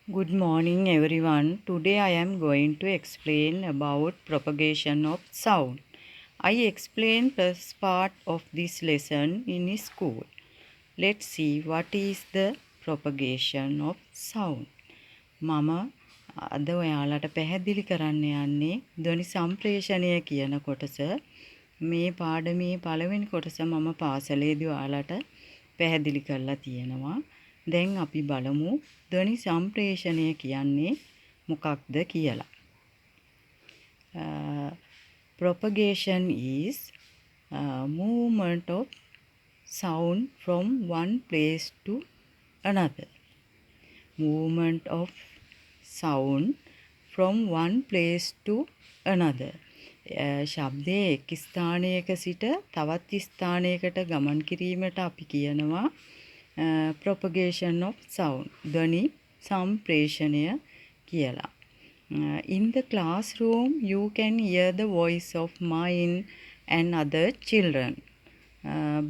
Good morning everyone. Today I am going to explain about propagation of sound. I explained first part of this lesson in school. Let's see what is the propagation of sound. මම අද ඔයාලට පැහැදිලි කරන්න යන්නේ ධ්වනි සම්ප්‍රේෂණය කියන කොටස. මේ පාඩමේ පළවෙනි කොටස මම පාසලේදී ඔයාලට පැහැදිලි කරලා තියෙනවා. දැන් අපි බලමු ධ්වනි සම්ප්‍රේෂණය කියන්නේ මොකක්ද කියලා. Propagation is movement of sound from one place to another. Movement of sound from one place to another. ශබ්දයේ එක් ස්ථානයක සිට තවත් ස්ථානයකට ගමන් කිරීමට අපි කියනවා propagation of sound. ධ්වනි සම්ප්‍රේෂණය කියලා. In the classroom you can hear the voice of mine and other children.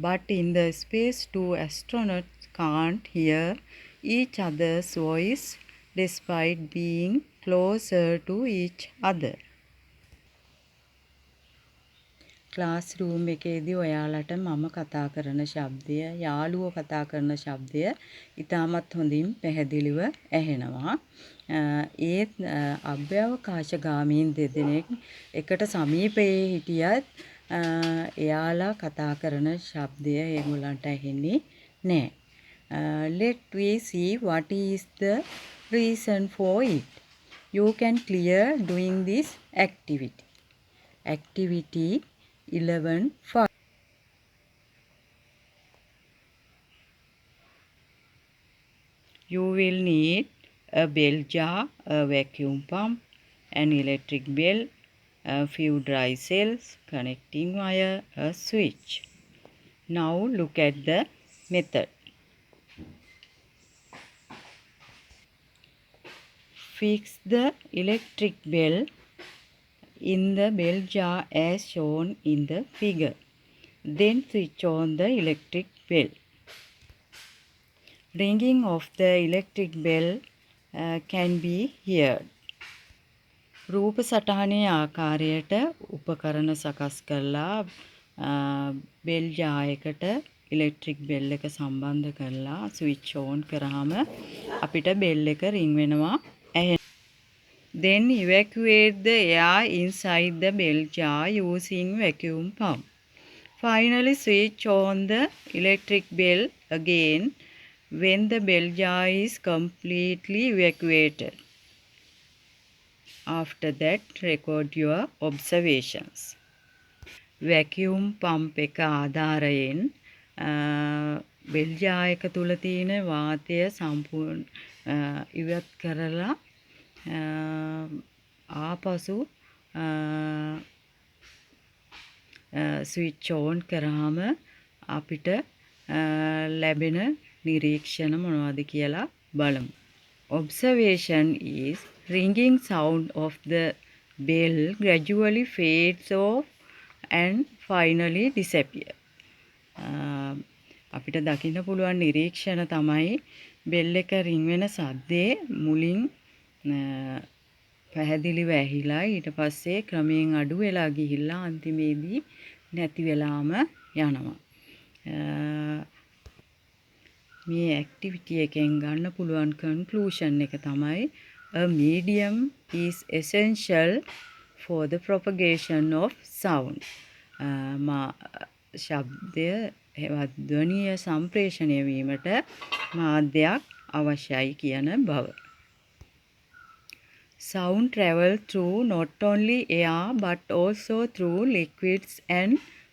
But in the space two astronauts can't hear each other's voice despite being closer to each other. Classroom එකේදී ඔයාලට මම කතා කරන ශබ්දය, යාළුවෝ කතා කරන ශබ්දය ඉතාමත් හොඳින් පැහැදිලිව ඇහෙනවා. ඒත් අභ්‍යවකාශගාමීන් දෙදෙනෙක් එකට සමීපයේ හිටියත් එයාලා කතා කරන ශබ්දය ඒගොල්ලන්ට ඇහෙන්නේ නැහැ. Let we see what is the reason for it. You can clear doing this activity. Activity 11.5. You will need a bell jar, a vacuum pump, an electric bell, a few dry cells, connecting wire, a switch. Now look at the method. Fix the electric bell in the bell jar as shown in the figure. Then switch on the electric bell. Ringing of the electric bell can be heard. රූප සටහනේ ආකාරයට උපකරණ සකස් කරලා bell ජායකට electric bell එක සම්බන්ධ කරලා switch ඕන් කරාම අපිට බෙල් එක රින් වෙනවා. Then evacuate the air inside the bell jar using vacuum pump. Finally switch on the electric bell again when the bell jar is completely evacuated. After that, record your observations. Vacuum pump එක ආධාරයෙන් bell ජාර් එක තුල තියෙන වාතය සම්පූර්ණ ඉවත් කරලා ආපසු switch ඕන් කරාම අපිට ලැබෙන නිරීක්ෂණ මොනවද කියලා බලමු. Observation is ringing sound of the bell gradually fades off and finally disappear. අපිට දකින්න පුළුවන් නිරීක්ෂණ තමයි බෙල් එක රින් වෙන සද්දේ මුලින් පැහැදිලිව ඇහිලා ඊට පස්සේ ක්‍රමයෙන් අඩු වෙලා ගිහිල්ලා අන්තිමේදී නැති වෙලාම යනවා. මේ ඇක්ටිවිටි එකෙන් ගන්න පුළුවන් කන්ක්ලූෂන් එක තමයි a medium is essential for the propagation of sound. ශබ්දය හෙවත් ධ්වනිය සම්ප්‍රේෂණය වීමට මාධ්‍යයක් අවශ්‍යයි කියන බව. Sound travel through not only air but also through liquids and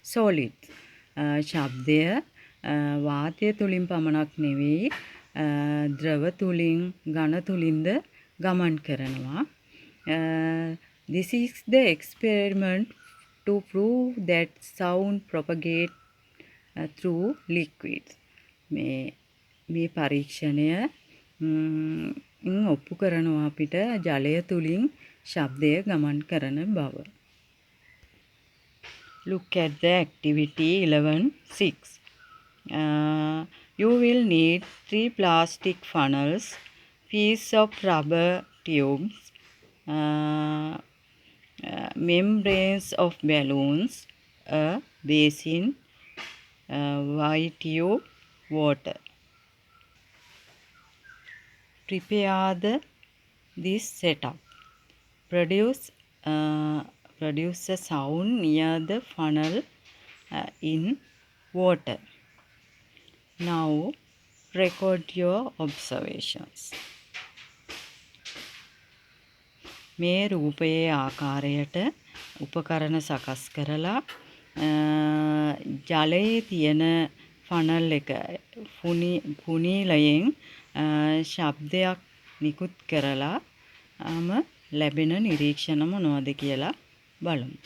solids. ශබ්දය වාතය තුලින් පමණක් නෙවෙයි ද්‍රව තුලින් ඝන තුලින්ද ගමන් කරනවා. This is the experiment to prove that sound propagate through liquids. මේ පරීක්ෂණය ඔප්පු කරනවා අපිට ජලය තුලින් ශබ්දය ගමන් කරන බව. Look at the activity 11.6. You will need 3 plastic funnels piece of rubber tubes, membranes of balloons, a basin, white tube, water. Prepare this setup. Produce a sound near the funnel in water. Now record your observations. මේ රූපයේ ආකාරයට උපකරණ සකස් කරලා ජලයේ තියෙන ෆනල් එක පුනීලයෙන් ශබ්දයක් නිකුත් කරලා ලැබෙන නිරීක්ෂණ මොනවද කියලා බලමු.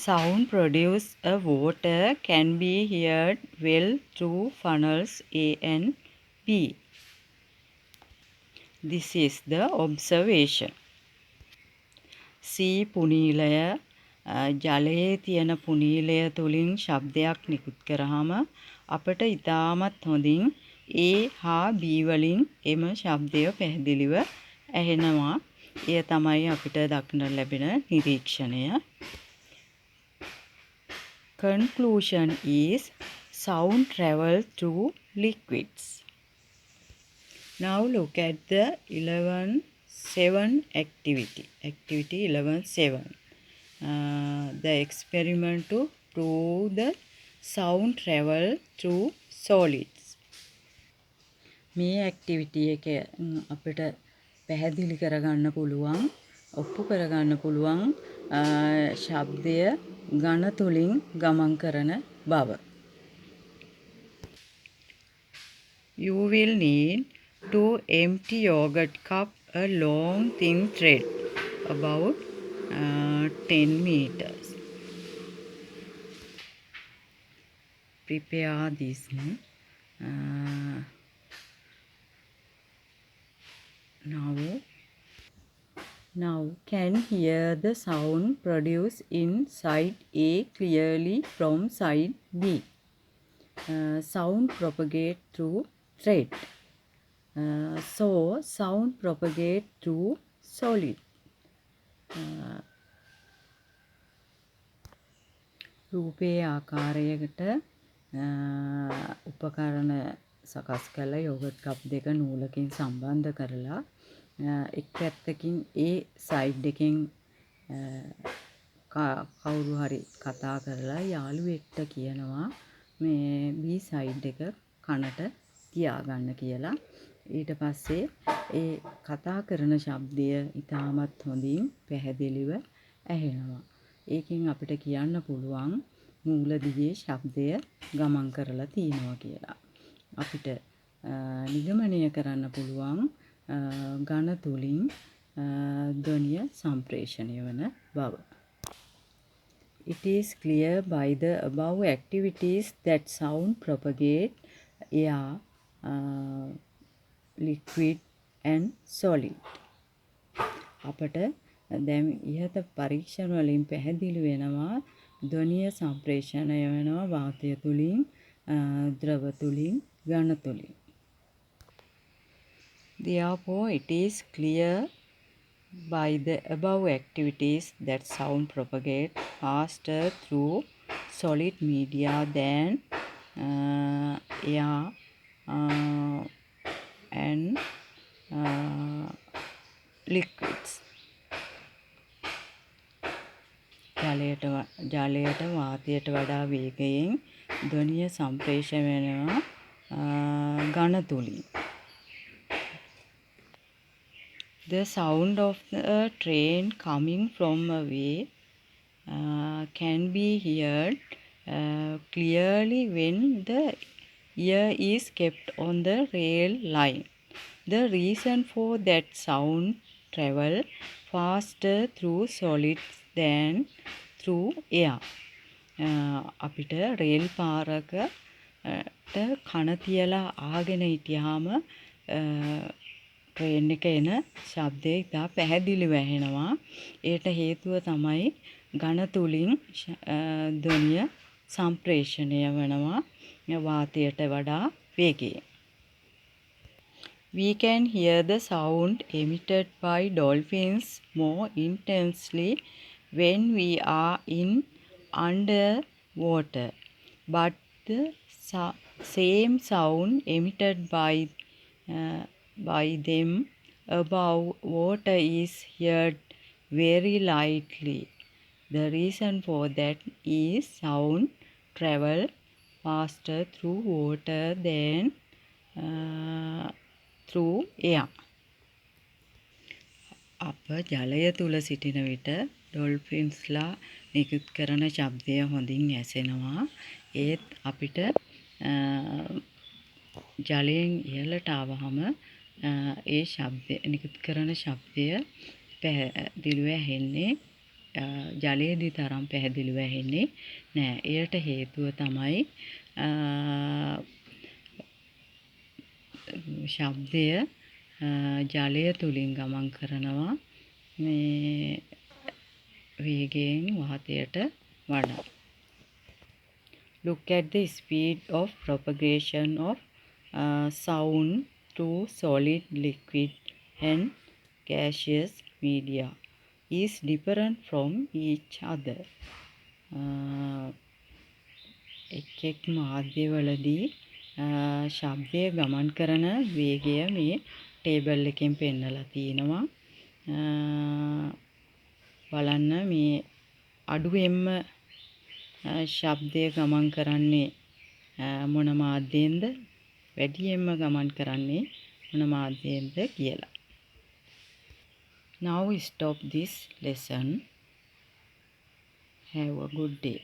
Sound produced a water can be heard well through funnels A and B. This is the observation. C. පුනීලය ජලයේ තියෙන පුනීලය තුලින් ශබ්දයක් නිකුත් කරාම අපට ඉතාමත් හොඳින් A හා B වලින් එම ශබ්දය පැහැදිලිව ඇහෙනවා. එය තමයි අපිට දක්නට ලැබෙන නිරීක්ෂණය. Conclusion is sound travels through liquids. Now look at the 11.7 activity. Activity 11.7. The experiment to prove the sound travel through solids. මේ activity එක අපිට පැහැදිලි කරගන්න පුළුවන්, ඔප්පු කරගන්න පුළුවන් ශබ්දය ඝන තුලින් ගමන් කරන බව. You will need to empty yogurt cup a long thin thread about 10 meters. Prepare this. Now can hear the sound produced in side A clearly from side B. Sound propagate through thread. So sound propagate through solid. රූපයේ ආකාරයකට උපකරණ සකස් කරලා yoghurt කප් දෙක නූලකින් සම්බන්ධ කරලා එක් පැත්තකින් ඒ සයිඩ් එකෙන් කවුරු හරි කතා කරලා යාළුවෙක්ට කියනවා මේ B සයිඩ් එක කනට තියාගන්න කියලා. ඊට පස්සේ ඒ කතා කරන ශබ්දය ඉතාමත් හොඳින් පැහැදිලිව ඇහෙනවා. ඒකෙන් අපිට කියන්න පුළුවන් මූල දිගේ ශබ්දය ගමන් කරලා තියෙනවා කියලා. අපිට නිගමනය කරන්න පුළුවන් ඝන තුලින් ධ්වනිය සම්ප්‍රේෂණය වන බව. It is clear by the above activities that sound propagate air, liquid and solid. අපට දැන් ඉහත පරීක්ෂණ වලින් පැහැදිලි වෙනවා ධ්වනිය සම්ප්‍රේෂණය වෙනවා වාතය තුලින්, ද්‍රව තුලින්, ඝන තුලින්. Therefore, it is clear by the above activities that sound propagate faster through solid media than air and liquids. ජලයට වාතයට වඩා වේගයෙන් ධ්වනිය සම්ප්‍රේෂණය වෙනවා ඝන තුලින්. The sound of a train coming from away can be heard clearly when the ear is kept on the rail line. The reason for that sound travel faster through solids than through air. අපිට rail පාරකට කන තියලා ආගෙන හිටියාම train එක එන ශබ්දය ඉතා පැහැදිලිව ඇහෙනවා. ඒට හේතුව තමයි ඝන තුලින් ධ්වනිය සම්ප්‍රේෂණය වෙනවා වාතයට වඩා වේගයෙන්. We can hear the sound emitted by dolphins more intensely when we are in underwater, but the same sound emitted by them above water is heard very lightly. The reason for that is sound travel faster through water than through air. අප ජලය තුල සිටින විට ඩොල්ෆින්ස්ලා නිකුත් කරන ශබ්දය හොඳින් ඇසෙනවා. ඒත් අපිට ජලයෙන් ඉහළට ආවහම ඒ ශබ්දය නිකුත් කරන ශබ්දය පැහැදිලිව ඇහෙන්නේ ජලයේදී තරම් පැහැදිලිව ඇහෙන්නේ නෑ. එයට හේතුව තමයි ශබ්දය ජලය තුලින් ගමන් කරනවා මේ වේගයෙන් වාතයට වඩා. Look at the speed of propagation of sound through solid, liquid and gaseous media is different from each other. එක් මාධ්‍යවලදී ශබ්දය ගමන් කරන වේගය මේ ටේබල් එකෙන් පෙන්නලා තියෙනවා. බලන්න මේ අඩුවෙන්ම ශබ්දය ගමන් කරන්නේ මොන මාධ්‍යෙන්ද වැඩියෙන්ම ගමන් කරන්නේ මොන මාධ්‍යෙන්ද කියලා. Now stop this lesson. Have a good day.